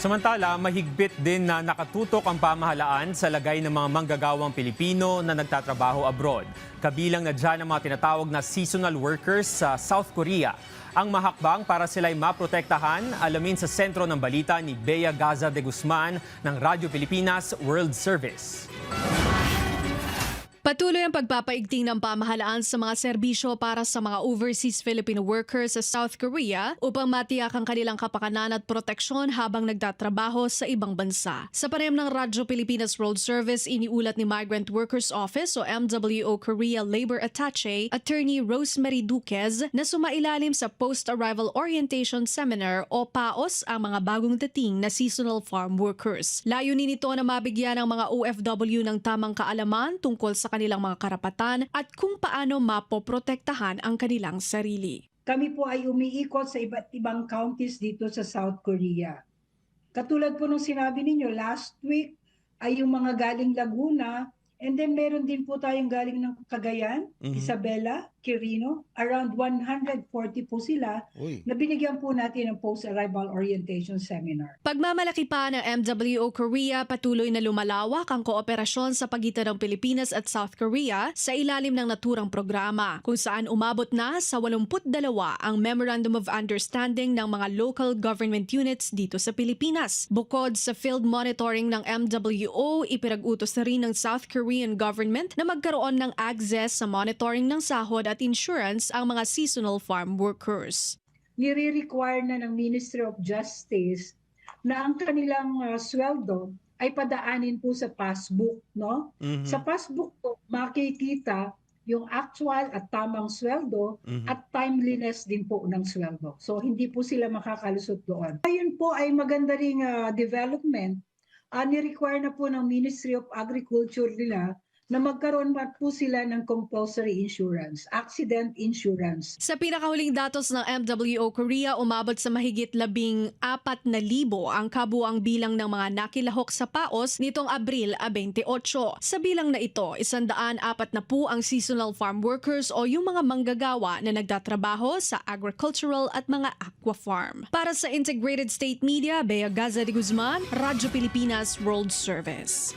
Samantala, mahigpit din na nakatutok ang pamahalaan sa lagay ng mga manggagawang Pilipino na nagtatrabaho abroad. Kabilang na dyan ang mga tinatawag na seasonal workers sa South Korea. Ang mahakbang para sila'y maprotektahan, alamin sa sentro ng balita ni Bea Gaza de Guzman ng Radyo Pilipinas World Service. Patuloy ang pagpapaigting ng pamahalaan sa mga serbisyo para sa mga overseas Filipino workers sa South Korea upang matiyak ang kanilang kapakanan at proteksyon habang nagtatrabaho sa ibang bansa. Sa panayam ng Radyo Pilipinas World Service, iniulat ni Migrant Workers Office o MWO Korea Labor Attaché, Attorney Rosemary Duquez, na sumailalim sa Post-Arrival Orientation Seminar o PAOS ang mga bagong dating na seasonal farm workers. Layunin nito na mabigyan ang mga OFW ng tamang kaalaman tungkol sa kanilang mga karapatan at kung paano mapoprotektahan ang kanilang sarili. Kami po ay umiikot sa iba't ibang counties dito sa South Korea. Katulad po nung sinabi ninyo, last week ay yung mga galing Laguna, and then meron din po tayong galing ng Cagayan, Isabela, Quirino, around 140 po sila na binigyan po natin ng post-arrival orientation seminar. Pagmamalaki pa ng MWO Korea, patuloy na lumalawak ang kooperasyon sa pagitan ng Pilipinas at South Korea sa ilalim ng naturang programa, kung saan umabot na sa 82 ang Memorandum of Understanding ng mga local government units dito sa Pilipinas. Bukod sa field monitoring ng MWO, ipinag-utos na rin ng South Korean government na magkaroon ng access sa monitoring ng sahod at insurance ang mga seasonal farm workers. Nire-require na ng Ministry of Justice na ang kanilang sweldo ay padaanin po sa passbook, no? Sa passbook po makikita yung actual at tamang sweldo at timeliness din po ng sweldo. So hindi po sila makakalusot doon. Ayun po ay maganda ring development. Ni-require na po ng Ministry of Agriculture nila na magkaroon pa po sila ng compulsory insurance, accident insurance. Sa pinakahuling datos ng MWO Korea, umabot sa mahigit 14,000 ang kabuang bilang ng mga nakilahok sa PAOS nitong Abril 28. Sa bilang na ito, 140 ang seasonal farm workers o yung mga manggagawa na nagtatrabaho sa agricultural at mga aqua farm. Para sa Integrated State Media, Bea Gaza de Guzman, Radyo Pilipinas World Service.